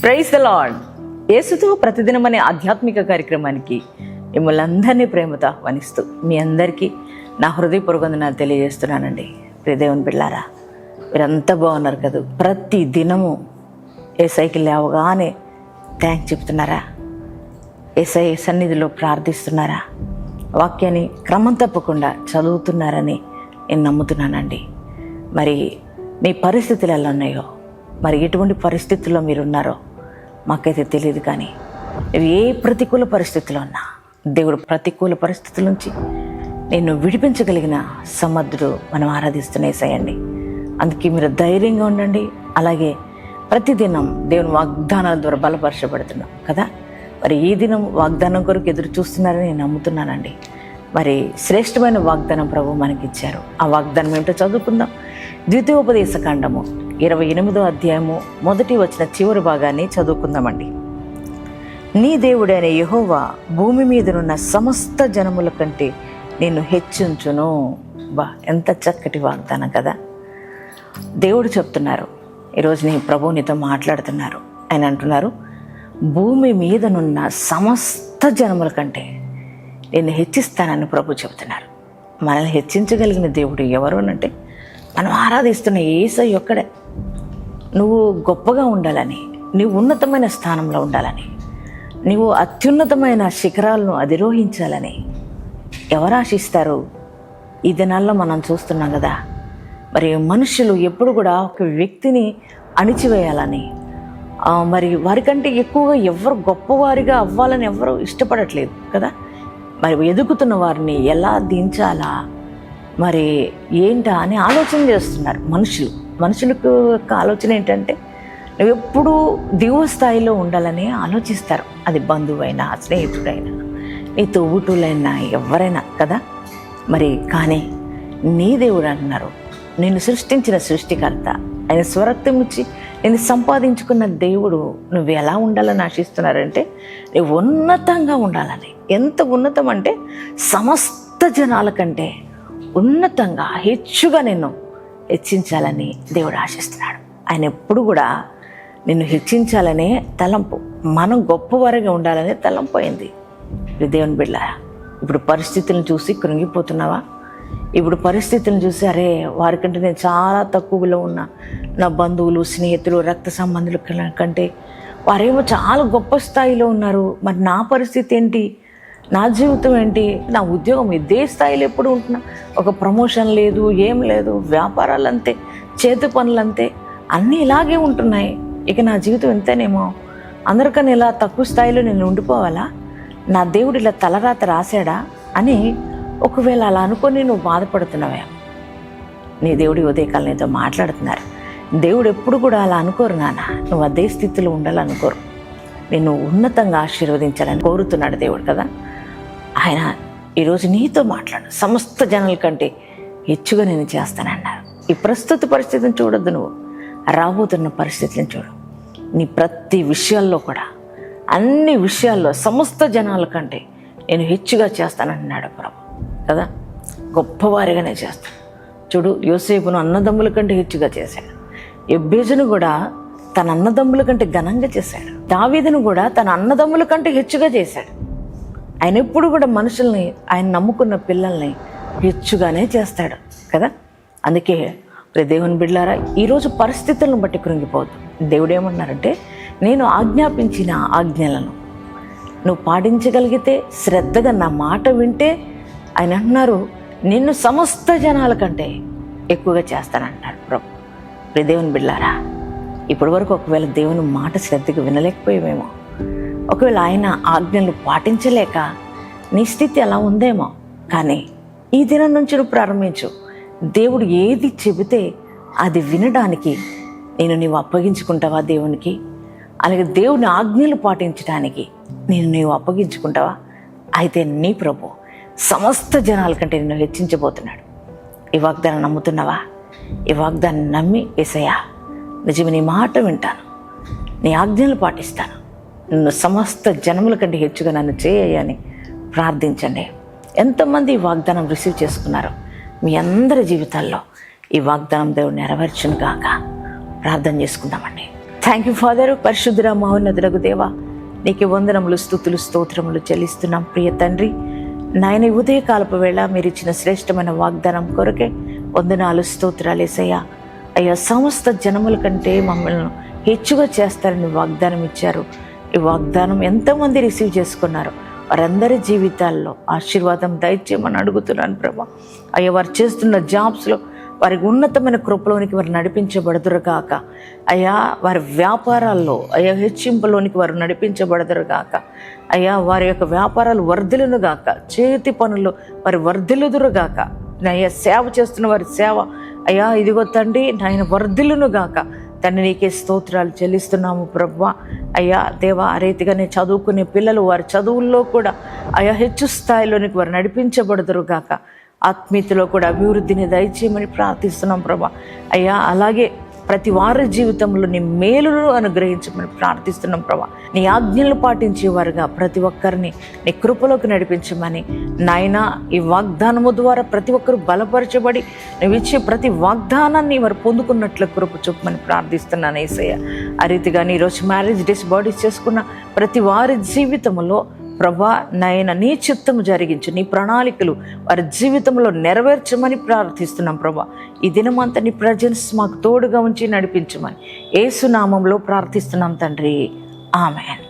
Praise the lord. యేసుతో ప్రతిదినం అనే ఆధ్యాత్మిక కార్యక్రమానికి మిమ్మల్ని అందరినీ ప్రేమతో ఆహ్వానిస్తూ మీ అందరికీ నా హృదయపూర్వక వందనాలు తెలియజేస్తున్నానండి. ప్రియ దేవుని బిడ్డలారా, మీరంతా బాగున్నారు కదా? ప్రతి దినము యేసయ్యకి లేవగానే థ్యాంక్స్ చెప్తున్నారా? యేసయ్య సన్నిధిలో ప్రార్థిస్తున్నారా? వాక్యాన్ని క్రమం తప్పకుండా చదువుతున్నారని నేను నమ్ముతున్నానండి. మరి మీ పరిస్థితులు ఎలా ఉన్నాయో, మరి ఎటువంటి పరిస్థితుల్లో మీరున్నారో మాకైతే తెలియదు. కానీ ఏ ప్రతికూల పరిస్థితుల్లో ఉన్నా దేవుడు ప్రతికూల పరిస్థితుల నుంచి నిన్ను విడిపించగలిగిన సమర్థుడు మనం ఆరాధిస్తున్న యేసయ్యండి. అందుకే మీరు ధైర్యంగా ఉండండి. అలాగే ప్రతిదినం దేవుని వాగ్దానాల ద్వారా బలపరచబడుతున్నాం కదా. మరి ఈ దినం వాగ్దానం కొరకు ఎదురు చూస్తున్నారని నేను నమ్ముతున్నానండి. మరి శ్రేష్టమైన వాగ్దానం ప్రభు మనకిచ్చారు. ఆ వాగ్దానం ఏమిటో చదువుకుందాం. ద్వితీయోపదేశకాండము 28వ అధ్యాయము 1 వచనం చివరి భాగాన్ని చదువుకుందామండి. నీ దేవుడైన యెహోవా భూమి మీదనున్న సమస్త జనముల కంటే నిన్ను హెచ్చించును. ఎంత చక్కటి వాగ్దానం కదా. దేవుడు చెప్తున్నారు, ఈరోజు నీ ప్రభువు నీతో మాట్లాడుతున్నారు. ఆయన అంటున్నారు, భూమి మీదనున్న సమస్త జనముల కంటే నేను హెచ్చిస్తానని ప్రభు చెబుతున్నారు. మనల్ని హెచ్చించగలిగిన దేవుడు ఎవరు అంటే మనం ఆరాధిస్తున్న యేసయ్య ఒక్కడే. నువ్వు గొప్పగా ఉండాలని, నీవు ఉన్నతమైన స్థానంలో ఉండాలని, నీవు అత్యున్నతమైన శిఖరాలను అధిరోహించాలని ఎవరు ఆశిస్తారు? ఈ దినాల్లో మనం చూస్తున్నాం కదా. మరి మనుషులు ఎప్పుడు కూడా ఒక వ్యక్తిని అణిచివేయాలని, మరి వారికంటే ఎక్కువగా ఎవరు గొప్పవారిగా అవ్వాలని ఎవరు ఇష్టపడట్లేదు కదా. మరి ఎదుగుతున్న వారిని ఎలా దించాలా, మరి ఏంటా అని ఆలోచన చేస్తున్నారు మనుషులకు యొక్క ఆలోచన ఏంటంటే నువ్వు ఎప్పుడూ దిగువ స్థాయిలో ఉండాలని ఆలోచిస్తారు. అది బంధువైనా, స్నేహితుడైనా, నీ తోబుట్టులైనా, ఎవరైనా కదా. మరి కానీ నీ దేవుడు అంటున్నారు, నిన్ను సృష్టించిన సృష్టికర్త, ఆయన స్వరక్తం ఇచ్చి నేను సంపాదించుకున్న దేవుడు నువ్వు ఎలా ఉండాలని ఆశిస్తున్నారంటే నువ్వు ఉన్నతంగా ఉండాలని. ఎంత ఉన్నతం అంటే సమస్త జనాల కంటే ఉన్నతంగా హెచ్చుగా నిన్ను హెచ్చించాలని దేవుడు ఆశిస్తున్నాడు. ఆయన ఎప్పుడు కూడా నిన్ను హెచ్చించాలనే తలంపు, మనం గొప్పవారిగా ఉండాలనే తలంపు అయింది. దేవుని బిడ్డ, ఇప్పుడు పరిస్థితులను చూసి కృంగిపోతున్నావా? ఇప్పుడు పరిస్థితులను చూసి అరే వారికంటే నేను చాలా తక్కువలో ఉన్నా, నా బంధువులు, స్నేహితులు, రక్త సంబంధుల కంటే వారేమో చాలా గొప్ప స్థాయిలో ఉన్నారు. మరి నా పరిస్థితి ఏంటి? నా జీవితం ఏంటి? నా ఉద్యోగం ఇదే స్థాయిలో ఎప్పుడు ఉంటున్నా, ఒక ప్రమోషన్ లేదు, ఏం లేదు, వ్యాపారాలు అంతే, చేతి పనులు అంతే, అన్నీ ఇలాగే ఉంటున్నాయి. ఇక నా జీవితం ఎంతనేమో, అందరికన్నా ఇలా తక్కువ స్థాయిలో నేను ఉండిపోవాలా? నా దేవుడు ఇలా తలరాత రాశాడా అని ఒకవేళ అలా అనుకొని నువ్వు బాధపడుతున్నావే, నీ దేవుడి ఉదయకాలం నీతో మాట్లాడుతున్నారు. దేవుడు ఎప్పుడు కూడా అలా అనుకోరు నాన్న. నువ్వు అదే స్థితిలో ఉండాలనుకోరు. నిన్ను ఉన్నతంగా ఆశీర్వదించాలని కోరుతున్నాడు దేవుడు కదా. ఆయన ఈరోజు నీతో మాట్లాడు. సమస్త జనాల కంటే హెచ్చుగా నేను చేస్తానన్నారు. ఈ ప్రస్తుత పరిస్థితిని చూడొద్దు, నువ్వు రాబోతున్న పరిస్థితిని చూడు. నీ ప్రతి విషయాల్లో కూడా, అన్ని విషయాల్లో సమస్త జనాల కంటే నేను హెచ్చుగా చేస్తానన్నాడు ప్రభు కదా. గొప్పవారిగానే చేస్తాను. చూడు, యోసేపును అన్నదమ్ముల కంటే హెచ్చుగా చేశాడు. ఎబ్బేజును కూడా తన అన్నదమ్ముల కంటే ఘనంగా చేశాడు. దావీదును కూడా తన అన్నదమ్ముల కంటే హెచ్చుగా చేశాడు. ఆయన ఎప్పుడు కూడా మనుషుల్ని, ఆయన నమ్ముకున్న పిల్లల్ని హెచ్చుగానే చేస్తాడు కదా. అందుకే దేవుని బిడ్డలారా, ఈరోజు పరిస్థితులను బట్టి కృంగిపోవద్దు. దేవుడు ఏమన్నారంటే, నేను ఆజ్ఞాపించిన ఆజ్ఞలను నువ్వు పాటించగలిగితే, శ్రద్ధగా నా మాట వింటే, ఆయన అంటున్నారు నిన్ను సమస్త జనాల కంటే ఎక్కువగా చేస్తానంటున్నాడు ప్రభు. దేవుని బిడ్డలారా, ఇప్పటి వరకు ఒకవేళ దేవుని మాట శ్రద్ధగా వినలేకపోయామేమో, ఒకవేళ ఆయన ఆజ్ఞలు పాటించలేక నీ స్థితి అలా ఉందేమో. కానీ ఈ దినం నుంచి నువ్వు ప్రారంభించు. దేవుడు ఏది చెబితే అది వినడానికి నీవు అప్పగించుకుంటావా దేవునికి? అలాగే దేవుని ఆజ్ఞలు పాటించడానికి నీవు అప్పగించుకుంటావా? అయితే నీ ప్రభు సమస్త జనాల కంటే నిన్ను హెచ్చించబోతున్నాడు. ఈ వాగ్దానం నమ్ముతున్నావా? ఈ వాగ్దాన్ని నమ్మి, యేసయ్యా నిజమే నీ మాట వింటాను, నీ ఆజ్ఞలు పాటిస్తాను, నిన్ను సమస్త జనముల కంటే హెచ్చుగా నన్ను చేయని ప్రార్థించండి. ఎంతమంది ఈ వాగ్దానం రిసీవ్ చేసుకున్నారో మీ అందరి జీవితాల్లో ఈ వాగ్దానం దేవుడు నెరవేర్చును గాక. ప్రార్థన చేసుకుందామండి. Thank you father. పరిశుద్ధుర మహోన్నతులకు దేవా, నీకు వందనములు, స్తుతులు, స్తోత్రములు చెల్లిస్తున్నాం ప్రియ తండ్రి. నాయన ఉదయకాలపు వేళ మీరు ఇచ్చిన శ్రేష్టమైన వాగ్దానం కొరకే వందనాలు, స్తోత్రాలు యేసయ్యా. అయ్యా, సమస్త జనముల కంటే మమ్మల్ని హెచ్చుగా చేస్తారని వాగ్దానం ఇచ్చారు. ఈ వాగ్దానం ఎంతమంది రిసీవ్ చేసుకున్నారు వారందరి జీవితాల్లో ఆశీర్వాదం దయచేయమని అడుగుతున్నాను ప్రభా. అయ్యా, వారు చేస్తున్న జాబ్స్లో వారికి ఉన్నతమైన కృపలోనికి వారు నడిపించబడదురుగాక. అయ్యా, వారి వ్యాపారాల్లో అయ్యా హెచ్చింపులోనికి వారు నడిపించబడదురుగాక. అయ్యా, వారి యొక్క వ్యాపారాలు వర్ధిల్లునుగాక, చేతి పనులు వారి వర్ధిల్లుదురుగాక. అయ్యా, సేవ చేస్తున్న వారి సేవ అయ్యా ఇదిగో తండ్రి నాయన వర్ధిల్లునుగాక. తండ్రి, నీకే స్తోత్రాలు చెల్లిస్తున్నాము ప్రభువా. అయ్యా దేవా, ఆ రీతిగానే చదువుకునే పిల్లలు వారి చదువుల్లో కూడా అయ్యా హెచ్చు స్థాయిలోనికి వారు నడిపించబడదురుగాక. ఆత్మీయతలో కూడా అభివృద్ధిని దయచేయమని ప్రార్థిస్తున్నాం ప్రభా. అయ్యా, అలాగే ప్రతి వారి జీవితంలో నీ మేలును అనుగ్రహించమని ప్రార్థిస్తున్నాం ప్రభా. నీ ఆజ్ఞలు పాటించేవారుగా ప్రతి ఒక్కరిని నీ కృపలోకి నడిపించమని నాయనా, ఈ వాగ్దానము ద్వారా ప్రతి ఒక్కరు బలపరచబడి నువ్వు ఇచ్చే ప్రతి వాగ్దానాన్ని వారు పొందుకున్నట్లు కృప చూపమని ప్రార్థిస్తున్నాను యేసయ్య. ఆ రీతిగా ఈరోజు మ్యారేజ్ డేస్ బాడీస్ చేసుకున్న ప్రతి వారి జీవితంలో ప్రభా నాయన నీ చిత్తము జరిగించు, నీ ప్రణాళికలు వారి జీవితంలో నెరవేర్చమని ప్రార్థిస్తున్నాం ప్రభా. ఈ దినమంతా నీ ప్రజెన్స్ మాకు తోడుగా ఉంచి నడిపించమని యేసు నామంలో ప్రార్థిస్తున్నాం తండ్రి. ఆమేన్.